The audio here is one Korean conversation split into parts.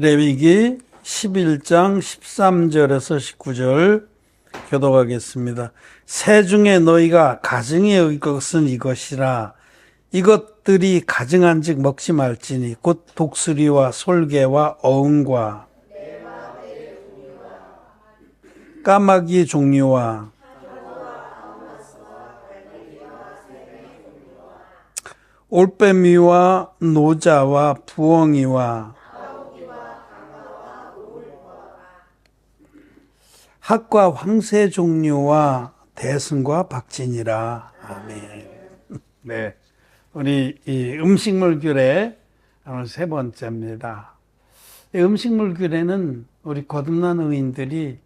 레위기 11장 13절에서 19절 교독하겠습니다. 새 중에 너희가 가증의 것은 이것이라. 이것들이 가증한즉 먹지 말지니 곧 독수리와 솔개와 어흥과 까마귀 종류와 올빼미와 노자와 부엉이와 학과 황새 종류와 대승과 박진이라. 아멘. 네, 우리 이 음식물 규례 오늘 세 번째입니다. 이 음식물 규례는 우리 거듭난 의인들이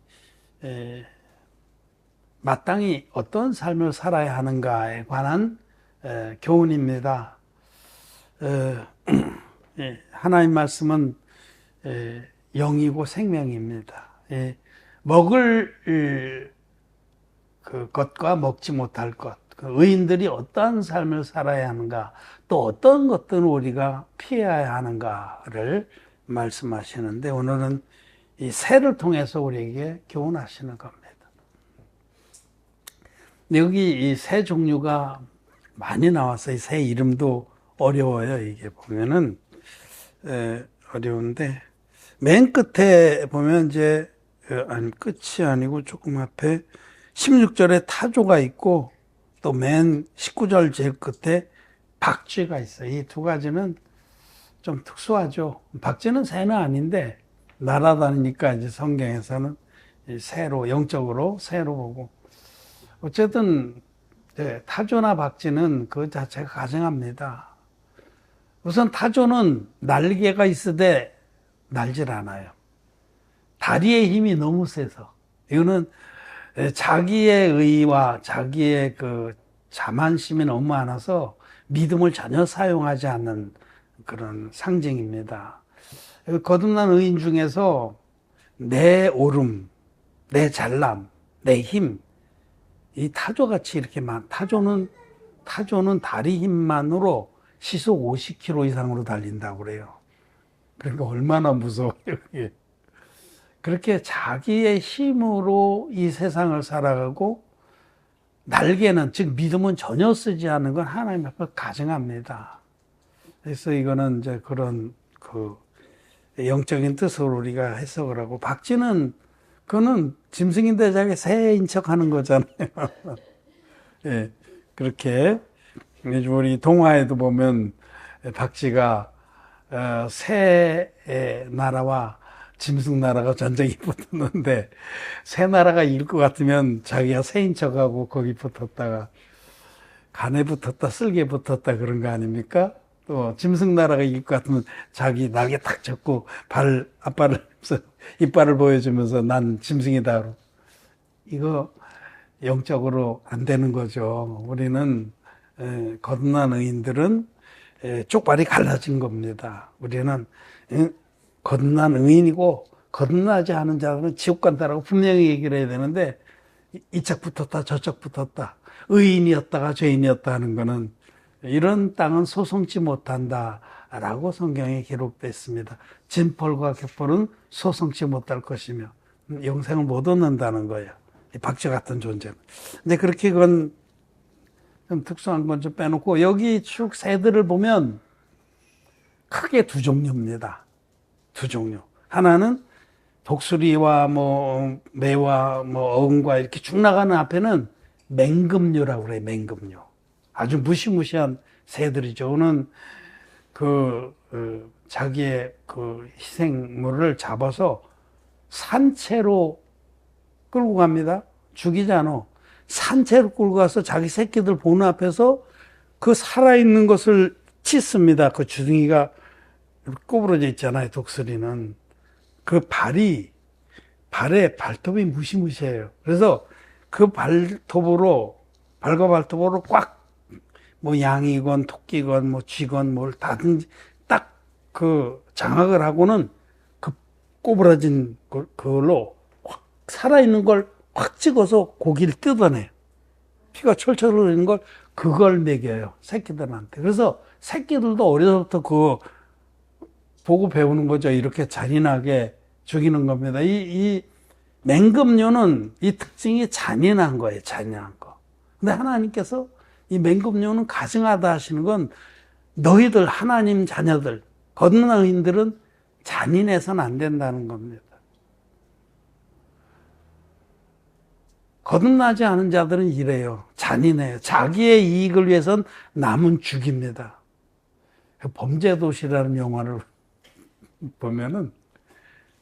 마땅히 어떤 삶을 살아야 하는가에 관한 교훈입니다. 하나님 말씀은 영이고 생명입니다. 먹을 그 것과 먹지 못할 것, 그 의인들이 어떤 삶을 살아야 하는가, 또 어떤 것들은 우리가 피해야 하는가를 말씀하시는데, 오늘은 이 새를 통해서 우리에게 교훈하시는 겁니다. 여기 이 새 종류가 많이 나와서 이 새 이름도 어려워요. 이게 보면은 어려운데, 맨 끝에 보면 이제 아니 끝이 아니고 조금 앞에 16절에 타조가 있고 또 맨 19절 제일 끝에 박쥐가 있어요. 이 두 가지는 좀 특수하죠. 박쥐는 새는 아닌데 날아다니니까 이제 성경에서는 새로, 영적으로 새로 보고, 어쨌든 타조나 박쥐는 그 자체가 가증합니다. 우선 타조는 날개가 있으되 날질 않아요. 다리의 힘이 너무 세서. 이거는 자기의 의와 자기의 그 자만심이 너무 많아서 믿음을 전혀 사용하지 않는 그런 상징입니다. 거듭난 의인 중에서 내 오름, 내 잘남, 내 힘, 이 타조같이 이렇게 타조는 다리 힘만으로 시속 50km 이상으로 달린다고 그래요. 그러니까 얼마나 무서워요, 이게. 그렇게 자기의 힘으로 이 세상을 살아가고, 날개는, 즉 믿음은 전혀 쓰지 않는 건 하나님 앞에 가증합니다. 그래서 이거는 이제 그런 그 영적인 뜻으로 우리가 해석을 하고, 박쥐는 그거는 짐승인데 자기 새인 척 하는 거잖아요. 예, 그렇게 우리 동화에도 보면 박쥐가 새 나라와 짐승 나라가 전쟁이 붙었는데, 새 나라가 이길 것 같으면 자기가 새인 척하고 거기 붙었다가 간에 붙었다 쓸개 붙었다 그런 거 아닙니까? 또 짐승 나라가 이길 것 같으면 자기 날개 탁 잡고 이빨을 보여주면서 난 짐승이다. 이거 영적으로 안 되는 거죠. 우리는 거듭난 의인들은 쪽발이 갈라진 겁니다. 우리는 거듭난 의인이고 거듭나지 않은 자들은 지옥 간다라고 분명히 얘기를 해야 되는데, 이쪽 붙었다 저쪽 붙었다, 의인이었다가 죄인이었다 하는 거는, 이런 땅은 소송치 못한다라고 성경에 기록됐습니다. 진펄과 격펄은 소송치 못할 것이며 영생을 못 얻는다는 거예요. 박쥐 같은 존재는. 근데 그렇게 그건 좀 특수한 건 좀 빼놓고, 여기 쭉 새들을 보면 크게 두 종류입니다. 두 종류. 하나는 독수리와 매와 어흥과 이렇게 쭉 나가는 앞에는 맹금류라고 그래요. 맹금류. 아주 무시무시한 새들이죠. 오는 자기의 그 희생물을 잡아서 산채로 끌고 갑니다. 죽이지 않아. 산채로 끌고 가서 자기 새끼들 보는 앞에서 그 살아있는 것을 찢습니다. 그 주둥이가 꼬부러져 있잖아요, 독수리는. 그 발에 발톱이 무시무시해요. 그래서 그 발과 발톱으로 꽉, 양이건 토끼건 쥐건 뭘 다든지 딱 그 장악을 하고는 그 꼬부러진 그걸로 확 살아있는 걸 확 찍어서 고기를 뜯어내요. 피가 철철 흐르는 걸, 그걸 먹여요, 새끼들한테. 그래서 새끼들도 어려서부터 보고 배우는 거죠. 이렇게 잔인하게 죽이는 겁니다. 이 맹금류는 이 특징이 잔인한 거예요. 잔인한 거. 근데 하나님께서 이 맹금류는 가증하다 하시는 건 너희들 하나님 자녀들, 거듭난 의인들은 잔인해서는 안 된다는 겁니다. 거듭나지 않은 자들은 이래요. 잔인해요. 자기의 이익을 위해선 남은 죽입니다. 범죄도시라는 영화를 보면은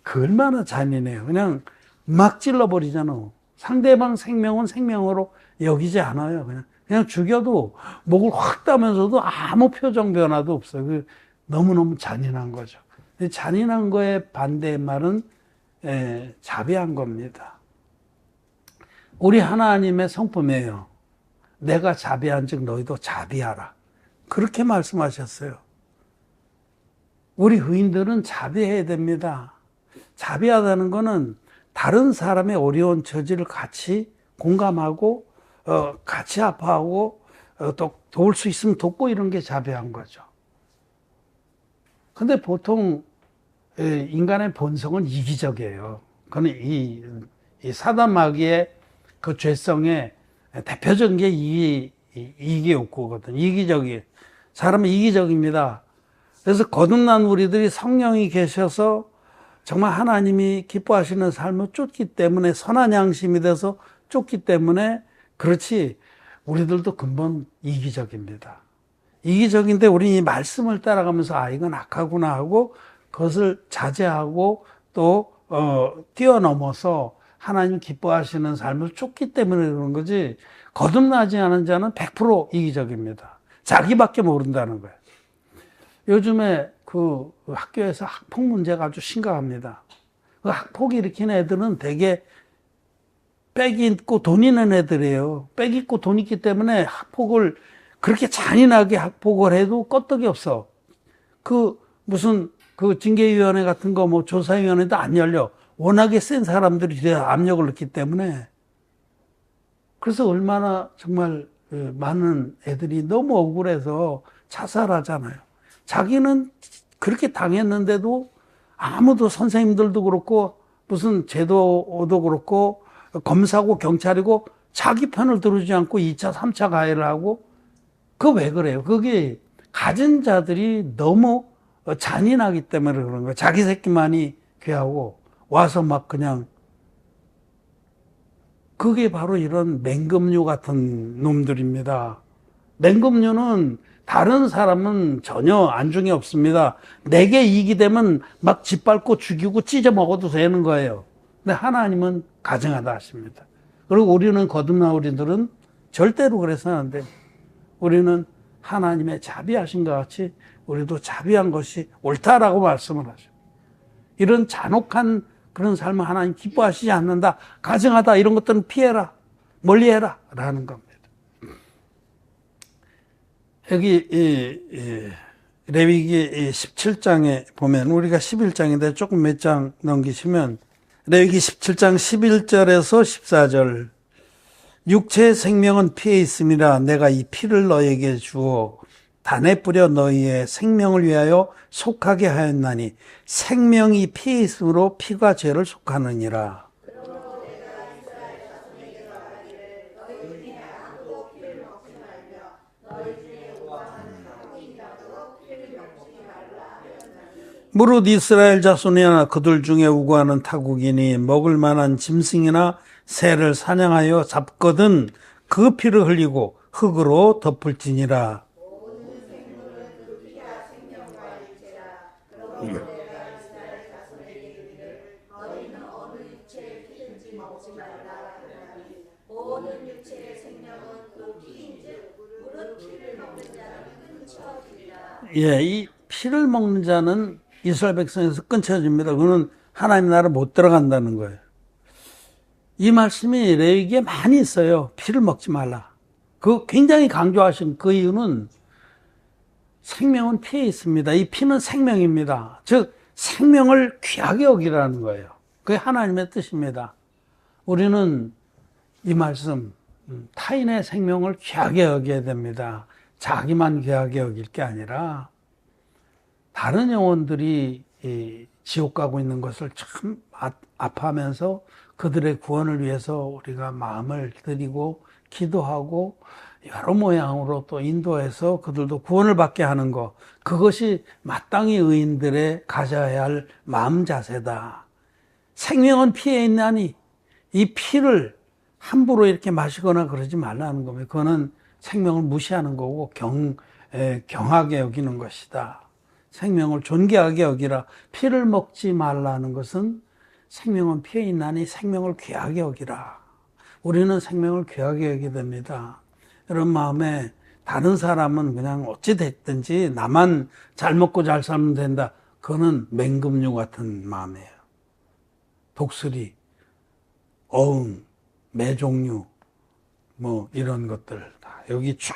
그 얼마나 잔인해요. 그냥 막 찔러버리잖아. 상대방 생명은 생명으로 여기지 않아요. 그냥 죽여도 목을 확 따면서도 아무 표정 변화도 없어요. 너무너무 잔인한 거죠. 잔인한 거에 반대의 말은 자비한 겁니다. 우리 하나님의 성품이에요. 내가 자비한 즉 너희도 자비하라. 그렇게 말씀하셨어요. 우리 의인들은 자비해야 됩니다. 자비하다는 것은 다른 사람의 어려운 처지를 같이 공감하고 같이 아파하고 또 도울 수 있으면 돕고 이런 게 자비한 거죠. 근데 보통 인간의 본성은 이기적이에요. 그건 이 사단 마귀의 그 죄성의 대표적인 게 이기 욕구거든. 이기적이. 사람은 이기적입니다. 그래서 거듭난 우리들이 성령이 계셔서 정말 하나님이 기뻐하시는 삶을 쫓기 때문에 선한 양심이 돼서 쫓기 때문에 그렇지 우리들도 근본 이기적입니다. 이기적인데 우리는 이 말씀을 따라가면서 이건 악하구나 하고 그것을 자제하고 또 뛰어넘어서 하나님 기뻐하시는 삶을 쫓기 때문에 그런 거지 거듭나지 않은 자는 100% 이기적입니다. 자기밖에 모른다는 거예요. 요즘에 그 학교에서 학폭 문제가 아주 심각합니다. 그 학폭 일으키는 애들은 되게 빽 있고 돈 있는 애들이에요. 빽 있고 돈 있기 때문에 학폭을 그렇게 잔인하게 학폭을 해도 껐떡이 없어. 무슨 징계위원회 같은 거 조사위원회도 안 열려. 워낙에 센 사람들이 압력을 넣기 때문에. 그래서 얼마나 정말 많은 애들이 너무 억울해서 자살하잖아요. 자기는 그렇게 당했는데도 아무도 선생님들도 그렇고 무슨 제도도 그렇고 검사고 경찰이고 자기 편을 들어주지 않고 2차, 3차 가해를 하고 왜 그래요? 그게 가진 자들이 너무 잔인하기 때문에 그런 거예요. 자기 새끼만이 귀하고 와서 막 그냥 그게 바로 이런 맹금류 같은 놈들입니다. 맹금류는 다른 사람은 전혀 안중에 없습니다. 내게 이익이 되면 막 짓밟고 죽이고 찢어 먹어도 되는 거예요. 근데 하나님은 가증하다 하십니다. 그리고 우리는 거듭난 우리들은 절대로 그래서는 안 돼요. 우리는 하나님의 자비하신 것 같이 우리도 자비한 것이 옳다라고 말씀을 하죠. 이런 잔혹한 그런 삶을 하나님 기뻐하시지 않는다. 가증하다 이런 것들은 피해라. 멀리해라 라는 겁니다. 여기 레위기 17장에 보면 우리가 11장인데 조금 몇 장 넘기시면 레위기 17장 11절에서 14절 육체의 생명은 피에 있음이라 내가 이 피를 너에게 주어 단에 뿌려 너희의 생명을 위하여 속하게 하였나니 생명이 피에 있으므로 피가 죄를 속하느니라. 무릇 이스라엘 자손이나 그들 중에 우고하는 타국인이 먹을 만한 짐승이나 새를 사냥하여 잡거든 그 피를 흘리고 흙으로 덮을지니라. 이 피를 먹는 자는 이스라엘 백성에서 끊쳐집니다. 그거는 하나님 나라 못 들어간다는 거예요. 이 말씀이 레위기에 많이 있어요. 피를 먹지 말라. 굉장히 강조하신 그 이유는 생명은 피에 있습니다. 이 피는 생명입니다. 즉 생명을 귀하게 여기라는 거예요. 그게 하나님의 뜻입니다. 우리는 이 말씀 타인의 생명을 귀하게 여겨야 됩니다. 자기만 귀하게 여길 게 아니라 다른 영혼들이 이 지옥 가고 있는 것을 참 아파하면서 그들의 구원을 위해서 우리가 마음을 들이고 기도하고 여러 모양으로 또 인도해서 그들도 구원을 받게 하는 것, 그것이 마땅히 의인들의 가져야 할 마음 자세다. 생명은 피에 있나니 이 피를 함부로 이렇게 마시거나 그러지 말라는 겁니다. 그거는 생명을 무시하는 거고 경하게 여기는 것이다. 생명을 존귀하게 여기라. 피를 먹지 말라는 것은 생명은 피에 있나니 생명을 귀하게 여기라. 우리는 생명을 귀하게 여기게 됩니다. 이런 마음에 다른 사람은 그냥 어찌 됐든지 나만 잘 먹고 잘 살면 된다. 그거는 맹금류 같은 마음이에요. 독수리, 어흥, 매종류, 뭐 이런 것들 다 여기 쭉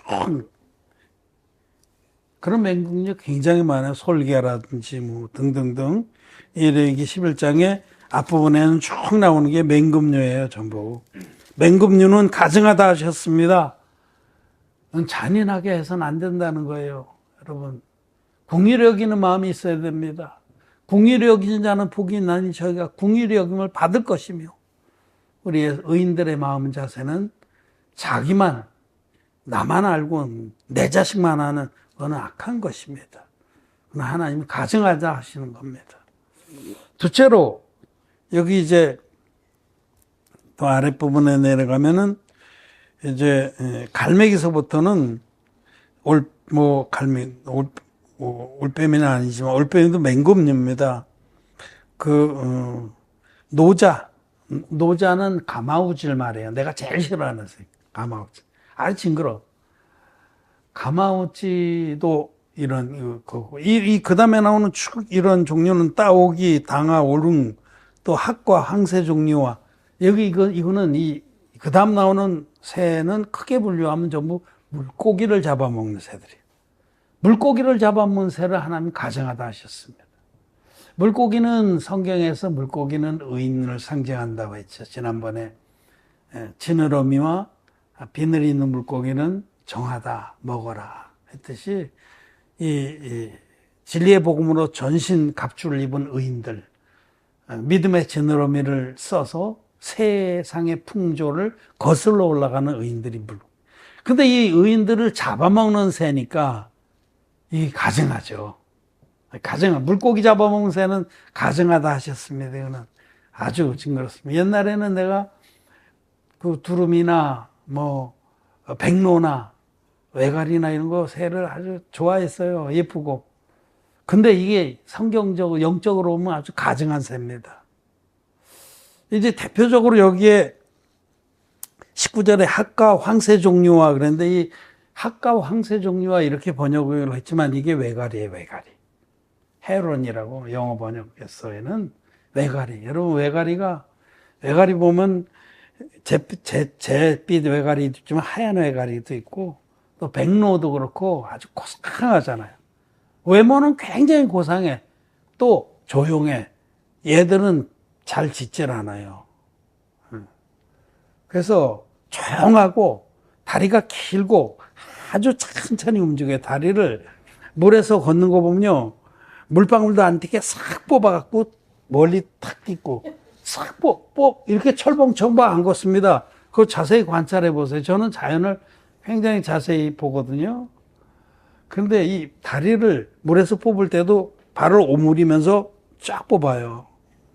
그런 맹금류 굉장히 많아요. 솔개라든지 뭐 등등등. 이레기 11장에 앞부분에는 쭉 나오는 게 맹금류예요, 전부. 맹금류는 가증하다 하셨습니다. 잔인하게 해서는 안 된다는 거예요, 여러분. 궁일히 여기는 마음이 있어야 됩니다. 궁일히 여기는 자는 복이 있나니 저희가 궁일히 여김을 받을 것이며, 우리의 의인들의 마음 자세는 자기만, 나만 알고 내 자식만 하는 그건 악한 것입니다. 그건 하나님이 가증하자 하시는 겁니다. 둘째로 여기 이제 또 아랫부분에 내려가면은 이제 갈매기서부터는 올빼미는 아니지만 올빼미도 맹금류입니다. 노자는 가마우질 말해요. 내가 제일 싫어하는 새, 가마우질. 아주 징그러. 가마우치도 이런 거고, 그 다음에 나오는 쭉 이런 종류는 따오기, 당아, 오릉, 또 학과, 항새 종류와 이거는 그 다음 나오는 새는 크게 분류하면 전부 물고기를 잡아먹는 새들이에요. 물고기를 잡아먹는 새를 하나님 가정하다 하셨습니다. 물고기는 성경에서 물고기는 의인을 상징한다고 했죠. 지난번에 지느러미와 비늘이 있는 물고기는 정하다, 먹어라 했듯이 이 진리의 복음으로 전신 갑주를 입은 의인들, 믿음의 지느러미를 써서 세상의 풍조를 거슬러 올라가는 의인들이 물고. 근데 이 의인들을 잡아먹는 새니까 이 가증하죠. 물고기 잡아먹는 새는 가증하다 하셨습니다. 이거는 아주 징그럽습니다. 옛날에는 내가 그 두루미나 백로나 외가리나 이런 거 새를 아주 좋아했어요. 예쁘고. 근데 이게 성경적으로 영적으로 보면 아주 가증한 새입니다. 이제 대표적으로 여기에 19절에 학과 황새 종류와 그랬는데 이 학과 황새 종류와 이렇게 번역을 했지만 이게 외가리예요, 외가리. 헤론이라고 영어 번역에서는 외가리. 여러분 외가리 보면 잿빛 외가리도 있지만 하얀 외가리도 있고 또 백로도 그렇고 아주 고상하잖아요. 외모는 굉장히 고상해. 또 조용해. 얘들은 잘 짖질 않아요. 그래서 조용하고 다리가 길고 아주 천천히 움직여요. 다리를 물에서 걷는 거 보면요. 물방울도 안 튀게 싹 뽑아갖고 멀리 탁 딛고 싹 이렇게 철봉철봉 안 걷습니다. 그거 자세히 관찰해 보세요. 저는 자연을 굉장히 자세히 보거든요. 그런데 이 다리를 물에서 뽑을 때도 발을 오므리면서 쫙 뽑아요.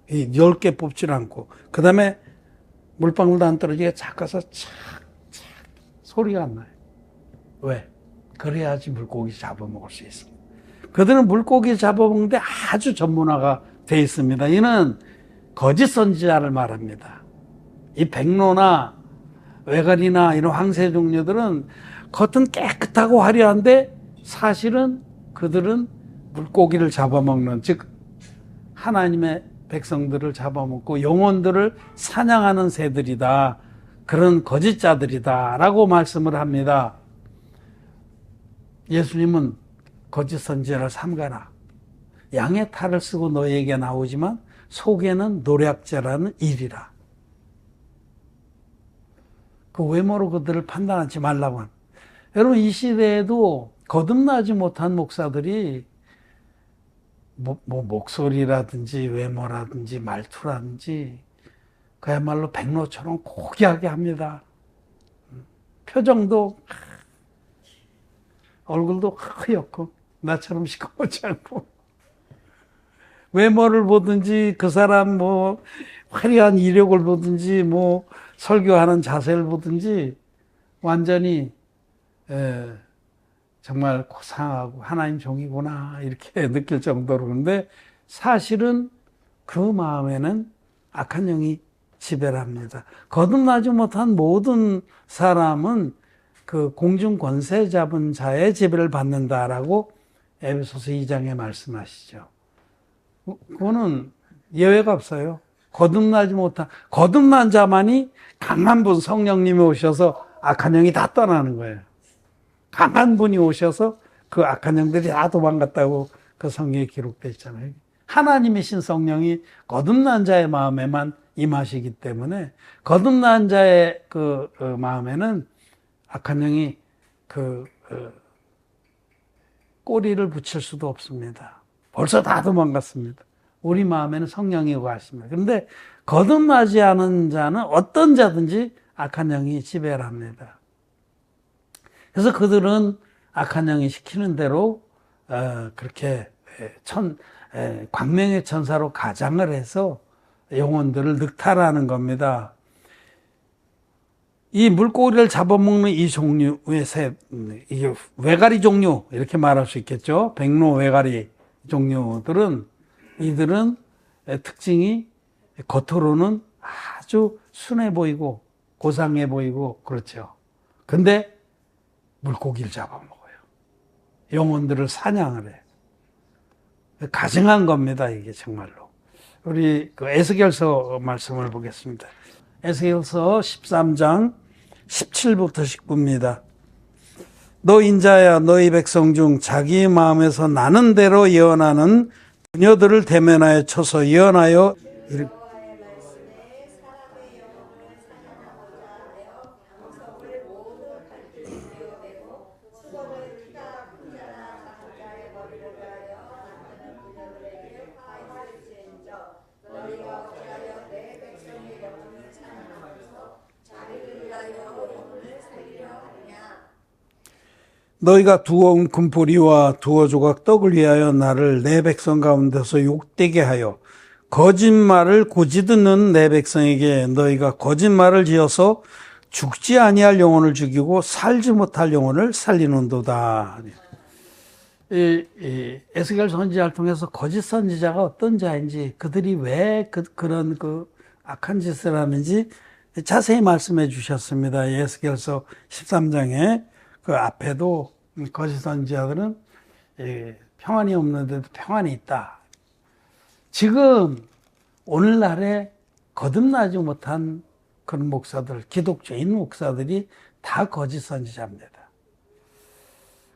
10개 뽑질 않고. 그 다음에 물방울도 안 떨어지게 착 가서 착 소리가 안 나요. 왜? 그래야지 물고기 잡아먹을 수 있습니다. 그들은 물고기 잡아먹는데 아주 전문화가 되어 있습니다. 이는 거짓 선지자를 말합니다. 이 백로나 외가리나 이런 황새 종류들은 겉은 깨끗하고 화려한데 사실은 그들은 물고기를 잡아먹는, 즉 하나님의 백성들을 잡아먹고 영혼들을 사냥하는 새들이다. 그런 거짓자들이다 라고 말씀을 합니다. 예수님은 거짓 선지자를 삼가라. 양의 탈을 쓰고 너에게 나오지만 속에는 노략자라는 일이라. 그 외모로 그들을 판단하지 말라고. 여러분 이 시대에도 거듭나지 못한 목사들이 목소리라든지 외모라든지 말투라든지 그야말로 백로처럼 고귀하게 합니다. 표정도 얼굴도 하얗고 나처럼 시커멓지 않고 외모를 보든지 그 사람 뭐 화려한 이력을 보든지 뭐 설교하는 자세를 보든지 완전히 정말 고상하고 하나님 종이구나 이렇게 느낄 정도로. 그런데 사실은 그 마음에는 악한 영이 지배를 합니다. 거듭나지 못한 모든 사람은 그 공중 권세 잡은 자의 지배를 받는다라고 에베소서 2장에 말씀하시죠. 그거는 예외가 없어요. 거듭난 자만이 강한 분, 성령님이 오셔서 악한 영이 다 떠나는 거예요. 강한 분이 오셔서 그 악한 영들이 다 도망갔다고 그 성경에 기록되어 있잖아요. 하나님이신 성령이 거듭난 자의 마음에만 임하시기 때문에 거듭난 자의 그 마음에는 악한 영이 꼬리를 붙일 수도 없습니다. 벌써 다 도망갔습니다. 우리 마음에는 성령이 거하십니다. 그런데 거듭나지 않은 자는 어떤 자든지 악한 영이 지배를 합니다. 그래서 그들은 악한 영이 시키는 대로 그렇게 광명의 천사로 가장을 해서 영혼들을 늑탈하는 겁니다. 이 물고기를 잡아먹는 이 종류의 이게 외가리 종류 이렇게 말할 수 있겠죠. 백로 외가리 종류들은 이들은 특징이 겉으로는 아주 순해 보이고 고상해 보이고 그렇죠. 근데 물고기를 잡아먹어요. 영혼들을 사냥을 해요. 가증한 겁니다, 이게 정말로. 우리 그 에스겔서 말씀을 보겠습니다. 에스겔서 13장 17부터 19입니다. 너 인자야, 너희 백성 중 자기 마음에서 나는 대로 예언하는 부녀들을 대면하여 쳐서 예언하여 너희가 두어 금포리와 두어 조각 떡을 위하여 나를 내 백성 가운데서 욕되게 하여 거짓말을 고지 듣는 내 백성에게 너희가 거짓말을 지어서 죽지 아니할 영혼을 죽이고 살지 못할 영혼을 살리는도다. 에스겔 선지자를 통해서 거짓 선지자가 어떤 자인지 그들이 왜 그런 악한 짓을 하는지 자세히 말씀해 주셨습니다. 에스겔서 13장에 그 앞에도 거짓 선지자들은 평안이 없는데도 평안이 있다. 지금 오늘날에 거듭나지 못한 그런 목사들, 기독교인 목사들이 다 거짓 선지자입니다.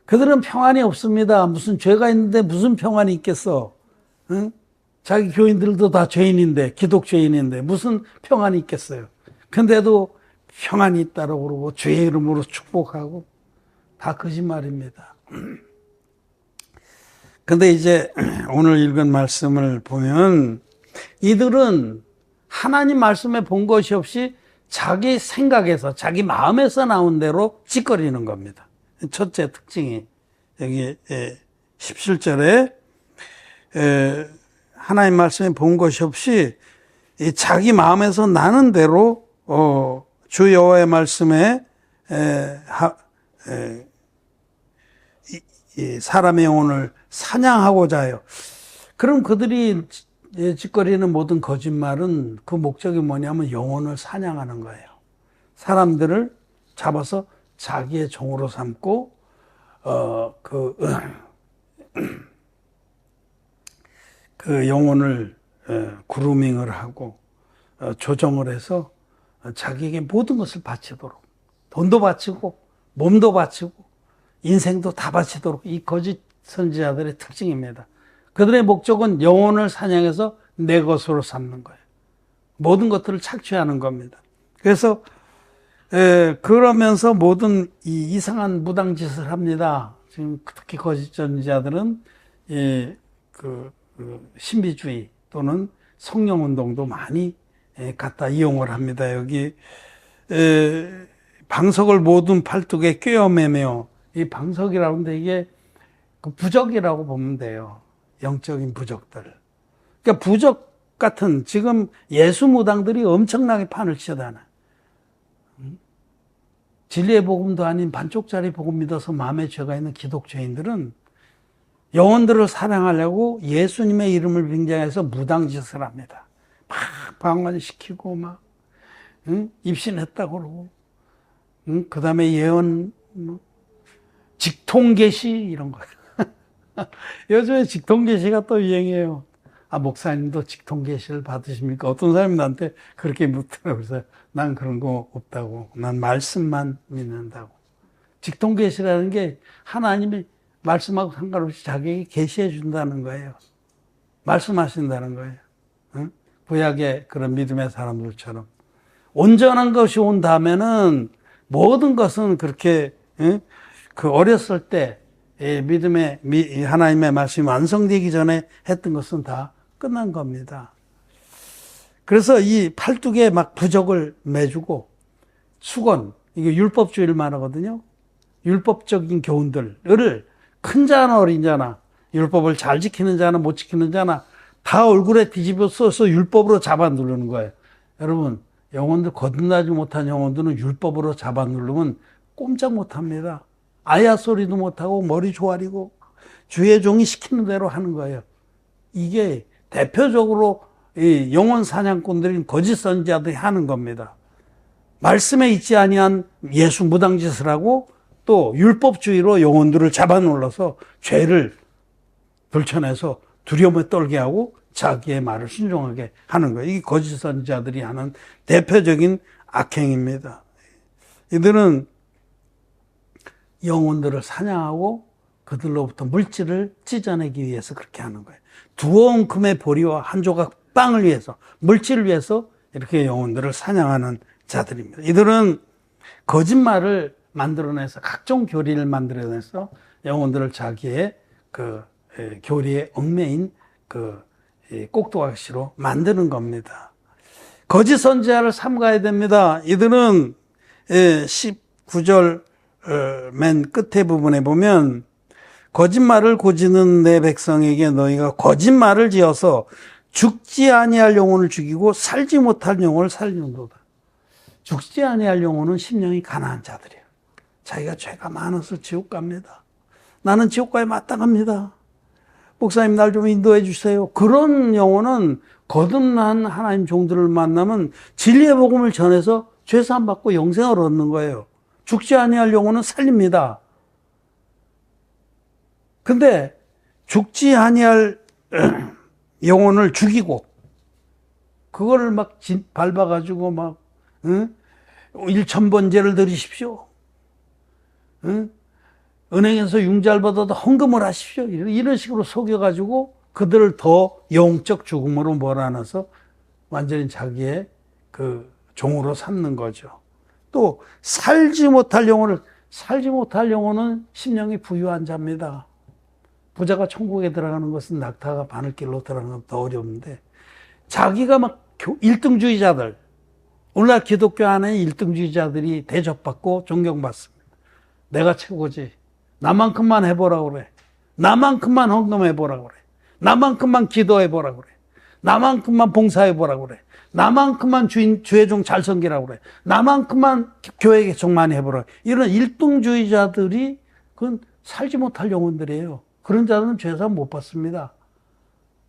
그들은 평안이 없습니다. 무슨 죄가 있는데 무슨 평안이 있겠어? 응? 자기 교인들도 다 죄인인데, 기독교인인데 무슨 평안이 있겠어요? 근데도 평안이 있다고 그러고 죄의 이름으로 축복하고 다 거짓말입니다. 근데 이제 오늘 읽은 말씀을 보면 이들은 하나님 말씀에 본 것이 없이 자기 생각에서 자기 마음에서 나온 대로 짓거리는 겁니다. 첫째 특징이 여기 17절에 하나님 말씀에 본 것이 없이 자기 마음에서 나는 대로 주 여호와의 말씀에 사람의 영혼을 사냥하고자 해요. 그럼 그들이 짓거리는 모든 거짓말은 그 목적이 뭐냐면 영혼을 사냥하는 거예요. 사람들을 잡아서 자기의 종으로 삼고 그 영혼을 그루밍을 하고 조정을 해서 자기에게 모든 것을 바치도록 돈도 바치고 몸도 바치고 인생도 다 바치도록 이 거짓 선지자들의 특징입니다. 그들의 목적은 영혼을 사냥해서 내 것으로 삼는 거예요. 모든 것들을 착취하는 겁니다. 그래서 그러면서 모든 이상한 무당짓을 합니다. 지금 특히 거짓 선지자들은 신비주의 또는 성령운동도 많이 갖다 이용을 합니다. 여기 방석을 모든 팔뚝에 꿰어매며, 이 방석이라고 하는데 이게 그 부적이라고 보면 돼요. 영적인 부적들. 그러니까 부적 같은, 지금 예수 무당들이 엄청나게 판을 치잖아요. 진리의 복음도 아닌 반쪽짜리 복음 믿어서 마음에 죄가 있는 기독교인들은 영혼들을 사랑하려고 예수님의 이름을 빙자해서 무당짓을 합니다. 막 방언시키고 막 입신했다고 그러고, 그 다음에 예언, 직통계시 이런 거. 요즘에 직통계시가 또 유행해요. 아, 목사님도 직통계시를 받으십니까? 어떤 사람이 나한테 그렇게 묻더라고요. 그래서 난 그런 거 없다고. 난 말씀만 믿는다고. 직통계시라는 게 하나님이 말씀하고 상관없이 자기에게 계시해 준다는 거예요. 말씀하신다는 거예요. 응? 구약의 그런 믿음의 사람들처럼. 온전한 것이 온 다음에는 모든 것은 그렇게, 응? 그 어렸을 때 믿음의, 하나님의 말씀이 완성되기 전에 했던 것은 다 끝난 겁니다. 그래서 이 팔뚝에 막 부적을 매주고, 수건, 이게 율법주의를 말하거든요. 율법적인 교훈들을 큰 자나 어린 자나, 율법을 잘 지키는 자나 못 지키는 자나 다 얼굴에 뒤집어 써서 율법으로 잡아 누르는 거예요. 여러분, 영혼들, 거듭나지 못한 영혼들은 율법으로 잡아 누르면 꼼짝 못 합니다. 아야 소리도 못하고 머리 조아리고 주의 종이 시키는 대로 하는 거예요. 이게 대표적으로 이 영혼 사냥꾼들인 거짓 선지자들이 하는 겁니다. 말씀에 있지 아니한 예수 무당짓을 하고 또 율법주의로 영혼들을 잡아놀라서 죄를 들춰내서 두려움에 떨게 하고 자기의 말을 순종하게 하는 거예요. 이게 거짓 선지자들이 하는 대표적인 악행입니다. 이들은 영혼들을 사냥하고 그들로부터 물질을 찢어내기 위해서 그렇게 하는 거예요. 두어온 금의 보리와 한 조각 빵을 위해서, 물질을 위해서 이렇게 영혼들을 사냥하는 자들입니다. 이들은 거짓말을 만들어내서 각종 교리를 만들어내서 영혼들을 자기의 그 교리에 얽매인 그 꼭두각시로 만드는 겁니다. 거짓 선지자를 삼가야 됩니다. 이들은 19절 맨 끝에 부분에 보면 거짓말을 고지는 내 백성에게 너희가 거짓말을 지어서 죽지 아니할 영혼을 죽이고 살지 못할 영혼을 살리는도다. 죽지 아니할 영혼은 심령이 가난한 자들이에요. 자기가 죄가 많아서 지옥 갑니다. 나는 지옥 가에 마땅합니다. 목사님 날 좀 인도해 주세요. 그런 영혼은 거듭난 하나님 종들을 만나면 진리의 복음을 전해서 죄사함 받고 영생을 얻는 거예요. 죽지 아니할 영혼은 살립니다. 근데 죽지 아니할 영혼을 죽이고 그거를 막 밟아가지고 막 1000번제를 드리십시오. 은행에서 융자를 받아도 헌금을 하십시오. 이런 식으로 속여가지고 그들을 더 영적 죽음으로 몰아넣어서 완전히 자기의 그 종으로 삼는 거죠. 또 살지 못할 영혼은 심령이 부유한 자입니다. 부자가 천국에 들어가는 것은 낙타가 바늘길로 들어가는 것보다 더 어려운데 자기가 막 1등주의자들, 오늘날 기독교 안에 1등주의자들이 대접받고 존경받습니다. 내가 최고지. 나만큼만 해보라고 그래. 나만큼만 헌금해보라고 그래. 나만큼만 기도해보라고 그래. 나만큼만 봉사해보라고 그래. 나만큼만 주의 종 잘 섬기라고 그래. 나만큼만 교회 개척 많이 해보라고 그래. 이런 1등주의자들이 그건 살지 못할 영혼들이에요. 그런 자들은 죄사함 못 받습니다.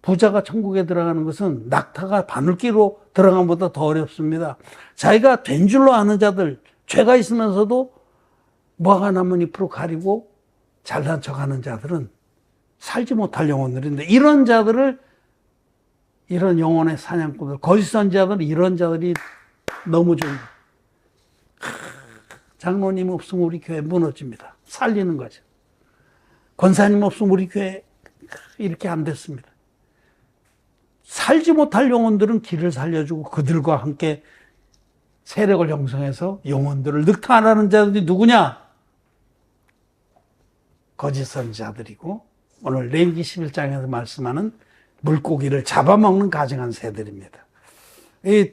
부자가 천국에 들어가는 것은 낙타가 바늘기로 들어가는 것보다 더 어렵습니다. 자기가 된 줄로 아는 자들, 죄가 있으면서도 뭐가 남은 잎으로 가리고 잘난 척하는 자들은 살지 못할 영혼들인데 이런 자들을, 이런 영혼의 사냥꾼들, 거짓 선지자들은 이런 자들이 너무 좋은 거예요. 장로님 없으면 우리 교회 무너집니다. 살리는 거죠. 권사님 없으면 우리 교회 이렇게 안 됐습니다. 살지 못할 영혼들은 길을 살려주고 그들과 함께 세력을 형성해서 영혼들을 늑탈하는 자들이 누구냐? 거짓 선지자들이고 오늘 레위기 11장에서 말씀하는 물고기를 잡아먹는 가증한 새들입니다. 이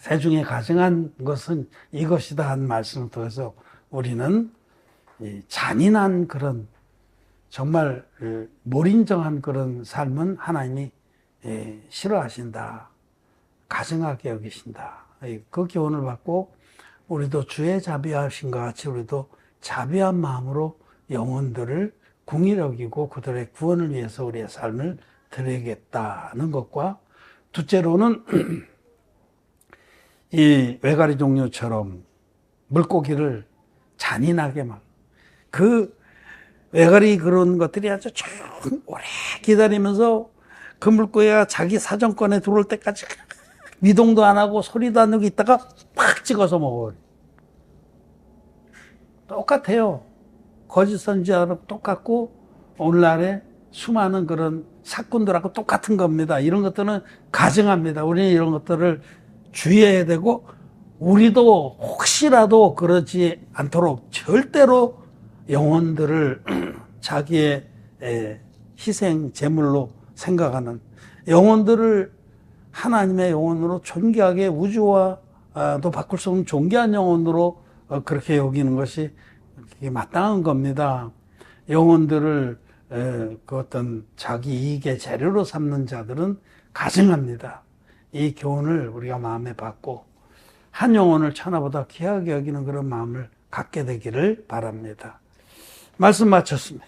새 중에 가증한 것은 이것이다 한 말씀을 통해서 우리는 이 잔인한 그런 정말 몰인정한 그런 삶은 하나님이 싫어하신다. 가증하게 여기신다. 그 교훈을 받고 우리도 주의 자비하신 것 같이 우리도 자비한 마음으로 영혼들을 궁히 여기고 그들의 구원을 위해서 우리의 삶을 드리겠다는 것과, 둘째로는 이 외가리 종류처럼 물고기를 잔인하게 막, 그 외가리 그런 것들이 아주 쭉 오래 기다리면서 그 물고기가 자기 사정권에 들어올 때까지 미동도 안 하고 소리도 안 내고 있다가 팍 찍어서 먹어요. 똑같아요. 거짓 선지자하고 똑같고 오늘날의 수많은 그런 사건들하고 똑같은 겁니다. 이런 것들은 가증합니다. 우리는 이런 것들을 주의해야 되고, 우리도 혹시라도 그러지 않도록 절대로 영혼들을 자기의 희생 제물로 생각하는, 영혼들을 하나님의 영혼으로 존귀하게, 우주와도 바꿀 수 없는 존귀한 영혼으로 그렇게 여기는 것이 마땅한 겁니다. 영혼들을 그 어떤 자기 이익의 재료로 삼는 자들은 가증합니다. 이 교훈을 우리가 마음에 받고 한 영혼을 천하보다 귀하게 여기는 그런 마음을 갖게 되기를 바랍니다. 말씀 마쳤습니다.